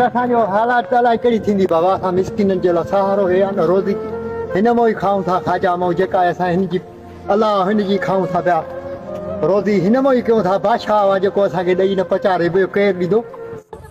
असांजो हालात अलाए कहिड़ी थींदी बाबा। असां मिसकिननि जे लाइ सहारो हे आहे न, रोज़ी हिन मां ई खाऊं था, खाजा मां जेका असां हिन जी अलाह हिन जी खाऊं था पिया, रोज़ी हिन मां ई कयूं था। बादशाह आहे जेको असांखे ॾेई न पचारे, ॿियो केरु ॾींदो?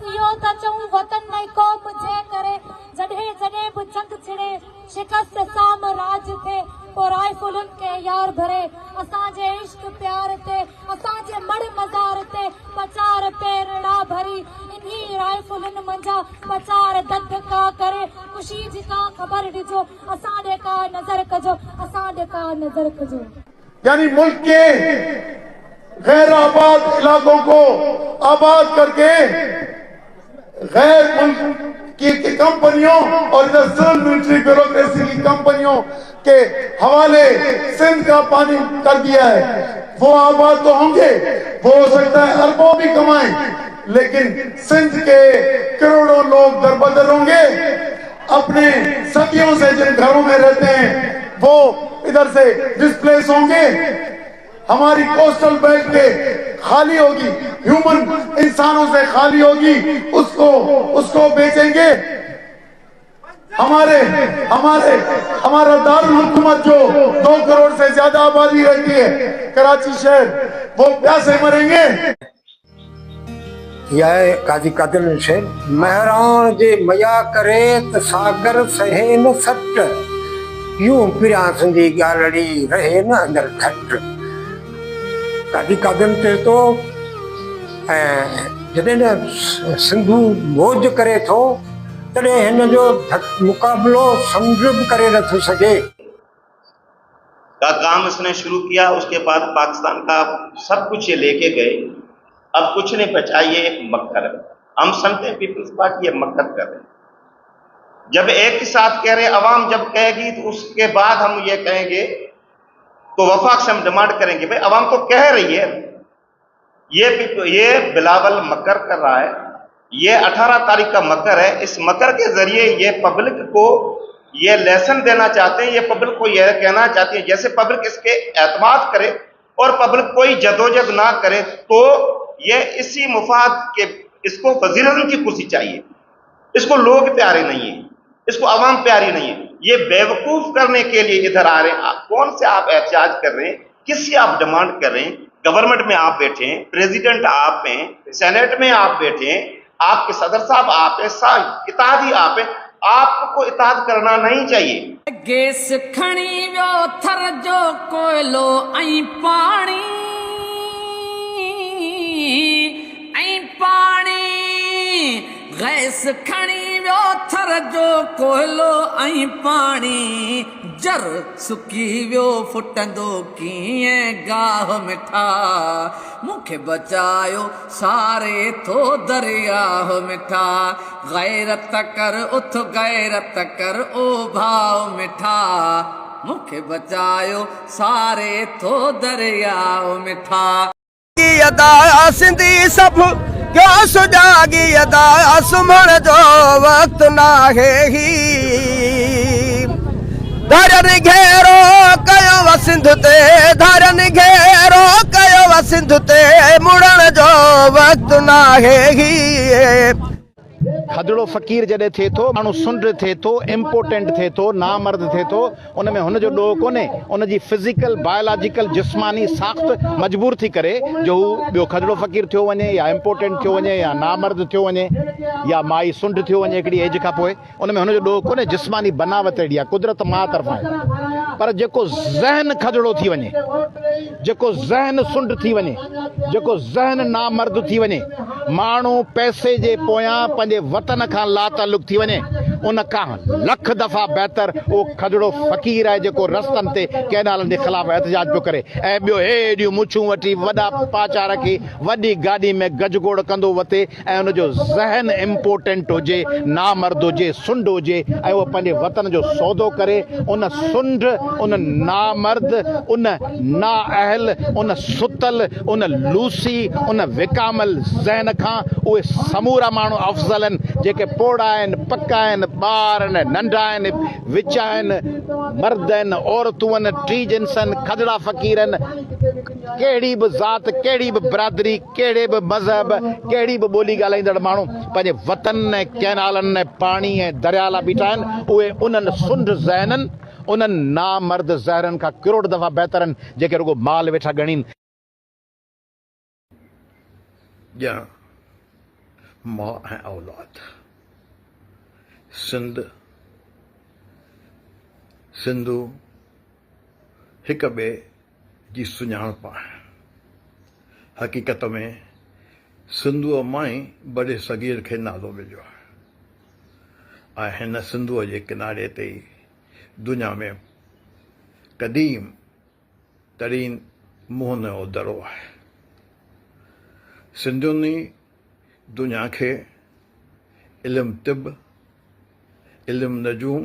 इहो त चऊं वतन में क़ौम जे करे जॾहिं जॾहिं बि जंग छिड़े, शिकस्त साम्राज थे, पोइ राइफलुनि खे यार भरे, असांजे इश्क प्यार ते, असांजे मड़ मज़ार ते पचार पेरड़ा भरी, इन्ही राइफलुनि मंझा पचार दद का करे, ख़ुशी जी का ख़बर ॾिजो, असां ॾे का नज़र कजो, असां ॾे का नज़र कजो। यानी मुल्क के गैर आबाद इलाकों को आबाद करके गैर मुल्क की कंपनियों और इधर सिविल मिलिट्री ब्यूरोक्रेसी की कंपनियों के हवाले सिंध का पानी कर दिया है। वो आबाद तो होंगे, वो हो सकता है अरबों भी कमाएं, लेकिन सिंध के करोड़ों लोग दरबदर होंगे। अपने सदियों से जिन घरों में रहते हैं वो इधर से डिस्प्लेस होंगे। हमारी कोस्टल बेल्ट के खाली होगी, ह्यूमन इंसानों से खाली होगी, उसको बेचेंगे। हमारा दारुल हुकूमत जो 2 करोड़ से ज्यादा आबादी रहती है, कराची शहर, वो प्यासे मरेंगे। यह काजी कादिर से महरान जे मया करे त सागर सहे न सट, यूं पिरा सिंधी गालड़ी रहे न अंदर घट। काजी कादिर ते तो जॾहिं न सिंधू मौज करे थो, तॾहिं हिन जो मुक़ाबिलो समुंड बि करे नथो सघे। का काम इसने शुरू किया, उसके बाद पाकिस्तान का सब कुछ ये लेके गए, अब कुछ नहीं बचा। ये एक मक्कर है। हम समझते हैं पीपल्स पार्टी ये मक्कर कर रहे हैं। जब एक ही साथ कह रहे, अवाम जब कहेगी तो उसके बाद हम ये कहेंगे, तो वफाक से हम डिमांड करेंगे। भाई अवाम तो कह रही है, ये बिलावल मक्कर कर रहा है, ये 18 तारीख का मक्कर है। इस मक्कर के जरिए ये पब्लिक को ये लेसन देना चाहते हैं, ये पब्लिक को यह कहना चाहते हैं जैसे पब्लिक इसके एतमाद करे और पब्लिक कोई जदोजहद ना करे, तो ये इसी मुफाद के इसको वज़ीर-ए-आज़म की कुर्सी चाहिए। इसको लोग प्यारे नहीं है, इसको अवाम प्यारी नहीं है। ये बेवकूफ करने के लिए इधर आ रहे हैं। कौन से आप एहतजाज कर रहे हैं, किससे आप डिमांड कर रहे हैं? गवर्नमेंट में आप बैठे हैं, प्रेसिडेंट आप हैं, सेनेट में आप बैठे हैं, आपके सदर साहब आप हैं, इतादी आप हैं, आपको इताद करना नहीं चाहिए। गैस खणी व्यो थर जो कोयलो ऐं पानी गैस खणी व्यो थर जो कोयलो ऐं पानी, जर सुकी व्यो फुटंदो कीअं गाह मिठा, मूंखे बचायो सारे थो दरियाह मिठा, गैरत कर उथ गैरत कर ओ भाव मिठा, मूंखे बचायो सारे थो दरियाह मिठा। अदा सिंधी सब क्यों सुजागी अदा सुमण जो वक्त ना है ही, धरन घेरो कयो सिंध ते, धरन घेरो कयो सिंध ते, मुड़न जो वक्त ना है ही। खदड़ो फ़कीर जॾहिं थिए थो, माण्हू सुंड थिए थो, इम्पोर्टेंट थिए थो, नामर्द थिए थो, उन में हुनजो ॾोह कोन्हे। उन जी फिज़िकल बायोलॉजिकल जिस्मानी साख़्त मजबूर थी करे जो हू ॿियो खदड़ो फ़कीर थियो वञे, या इम्पोर्टेंट थियो वञे, या नामर्द थियो वञे, या माई सुंड थियो वञे हिकिड़ी एज खां पोइ, उन में हुनजो ॾोह कोन्हे। जिस्मानी बनावट अहिड़ी आहे, कुदरत मां तरफ़ां आहे। पर जेको ज़हन खदड़ो थी वञे, जेको ज़हन सुंड थी वञे, जेको ज़हन नामर्द थी वञे, माण्हू पैसे जे पोयां पंहिंजे वतन खां लातालुक थी वञे, उन खां लख दफ़ा बहितर उहो खदड़ो फ़कीर आहे जेको रस्तनि ते कंहिं ॻाल्हि जे ख़िलाफ़ एहतजाज पियो करे, ऐं ॿियो हेॾियूं मुछूं वठी, वॾा पाचा रखी, वॾी गाॾी में गजगोड़ कंदो वते, ऐं उनजो ज़हन इम्पोर्टेंट हुजे, नामर्द हुजे, सुंड हुजे, ऐं उहो पंहिंजे वतन जो सौदो करे। उन सुंड, उन नामर्द, उन नाअहल, उन सुतल, उन लूसी, उन विकामल ज़हन खां उहे समूरा माण्हू अफ़ज़ल आहिनि जेके पोड़ा आहिनि, पका आहिनि, ॿार आहिनि, नंढा आहिनि, विचा आहिनि, मर्द आहिनि, औरतूं आहिनि, टी जिन्स आहिनि, खदड़ा फ़कीर आहिनि, कहिड़ी बि ज़ात, कहिड़ी बि बिरादरी, कहिड़े बि मज़हब, कहिड़ी बि ॿोली ॻाल्हाईंदड़ माण्हू पंहिंजे वतन ऐं कैनालनि ऐं पाणी ऐं दरिया लाइ बीठा आहिनि। उहे उन्हनि सुंड ज़हननि, उन्हनि नामर्द ज़हरनि खां करोड़ दफ़ा बहितर आहिनि जेके रुगो माल वेठा ॻणीनि। ॼण माउ ऐं औलाद, सिंधू हिक ॿिए जी सुञाणप आहे। हक़ीक़त में सिंधूअ मां ई बड़े सगीर खे नालो मिलियो आहे ऐं हिन सिंधूअ जे किनारे ते ई दुनिया में क़दीम तरीन मोहन जो दरो आहे। सिंधियुनि दुनिया खे इल्मु तिब, इल्मु नजूम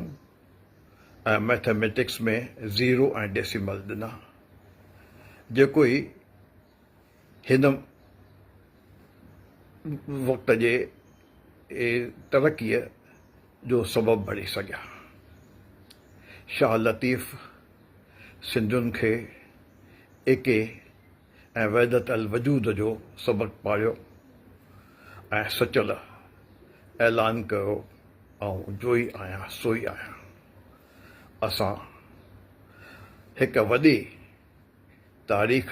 ऐं मैथमेटिक्स में ज़ीरो ऐं डेसिमल ॾिना, जेको ई हिन वक़्त जे तरक़ीअ जो सबबु बणी सघिया। शाह लतीफ़ सिंधियुनि खे एके ऐं वहदत अल वजूद जो सबक़ु पाढ़ियो ऐं सचल ऐलान कयो, ऐं जो ई आहियां सो ई आहियां। असां हिक वॾी तारीख़,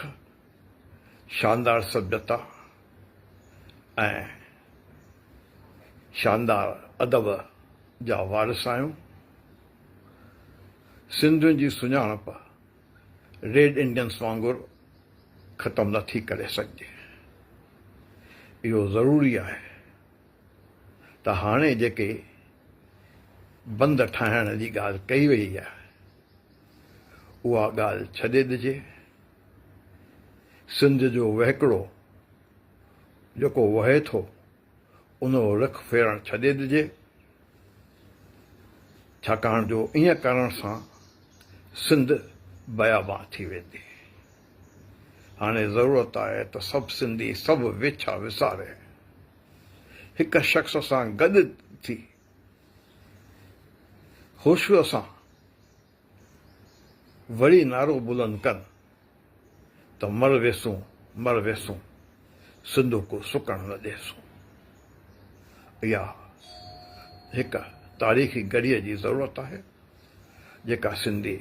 शानदार सभ्यता ऐं शानदार अदब जा वारिस आहियूं। सिंधियुनि जी सुञाणप रेड इंडियंस वांगुरु ख़तमु नथी करे सघिजे। इहो ज़रूरी आहे त हाणे जेके बंद ठाहिण जी ॻाल्हि कई वई आहे उहा ॻाल्हि छॾे ॾिजे। सिंध जो वहिकिड़ो जेको वहे थो उन जो रख फेरणु छॾे ॾिजे, छाकाणि जो ईअं करण सां सिंध बयाबां थी वेंदी। हाणे ज़रूरत आहे त सभु सिंधी सभु विछा विसारे हिक शख़्स सां गॾु थी ख़ुशीअ सां वरी नारो बुलंद कनि त मर वेसूं सिंध को सुकण न ॾेसूं। इहा हिक तारीख़ी घड़ीअ जी ज़रूरत आहे जेका सिंधी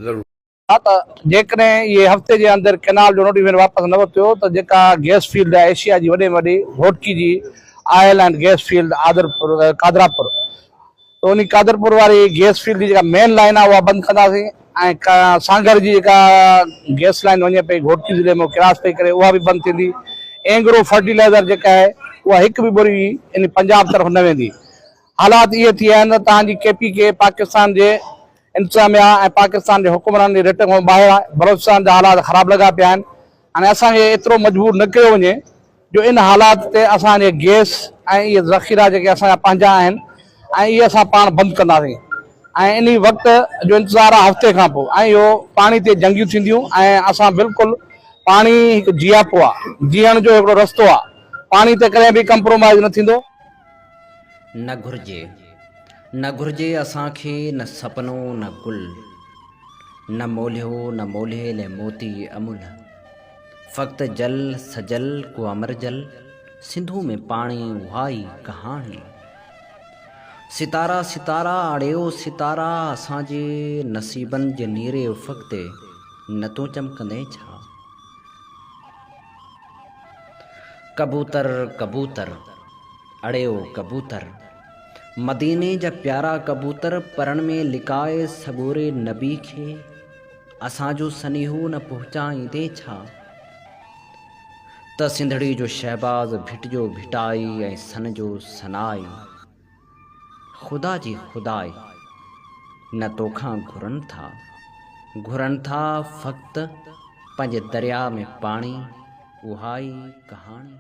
ज़रूर। हा त जेकॾहिं इहे हफ़्ते जे अंदरि कैनाल जो नोटिफिकेशन वापसि न वरितो त जेका गैस फील्ड आहे एशिया जी वॾे में वॾी घोटकी जी आयल एंड गैस फील्ड कादरापुर, त उन कादरपुर वारी गैस फील्ड जी जेका मेन लाइन आहे उहा बंदि कंदासीं ऐं सांगर जी जेका गैस लाइन वञे पई घोटकी ज़िले में क्रॉस पई करे उहा बि बंदि थींदी। एंग्रो फर्टिलाइज़र जेका आहे उहा हिकु बि ॿोरी इन पंजाब तरफ़ न वेंदी। हालात इहे थी विया आहिनि त तव्हांजी KPK पाकिस्तान जे इंतज़ामिया ऐं पाकिस्तान जे हुकुमरान जे रिट खां ॿाहिरि आहे। बलोचिस्तान जा हालात ख़राबु लॻा पिया आहिनि। हाणे असांखे एतिरो मजबूर न कयो वञे जो इन हालात ते असांजे गैस ऐं इहे ज़ख़ीरा जेके असांजा पंहिंजा आहिनि ऐं इहे असां पाण बंदि कंदासीं ऐं इन वक़्त जो इंतज़ारु आहे हफ़्ते खां पोइ। ऐं इहो पाणी ते जंगियूं थींदियूं ऐं असां बिल्कुलु पाणी हिकु जियापो आहे, जीअण जो हिकिड़ो रस्तो आहे। पाणी ते कॾहिं बि कंप्रोमाइज़ न थींदो। न घुर्जे असांखे न सपनो न गुल, न मोल्हे ले मोती अमुल। फ़क़्त जल सजल को अमर जल, सिंधु में पाणी उहाई कहाणी। सितारा सितारा अड़ियो सितारा, असांजे नसीबनि जे नीरे उफ़क़ ते न तो चमकंदे छा। कबूतर कबूतर अड़ियो कबूतर, मदीने जा प्यारा कबूतर, परण में लिकाए सगोरे नबी खे असांजो सनीहो न पहुचाईंदे छा। त सिंधड़ी जो शहबाज़ भिटिजो भिटाई ऐं सन जो सनाई। ख़ुदा जी ख़ुदाई न तोखां घुरनि था फ़क़्त पंहिंजे दरिया में पाणी उहाई कहाणी।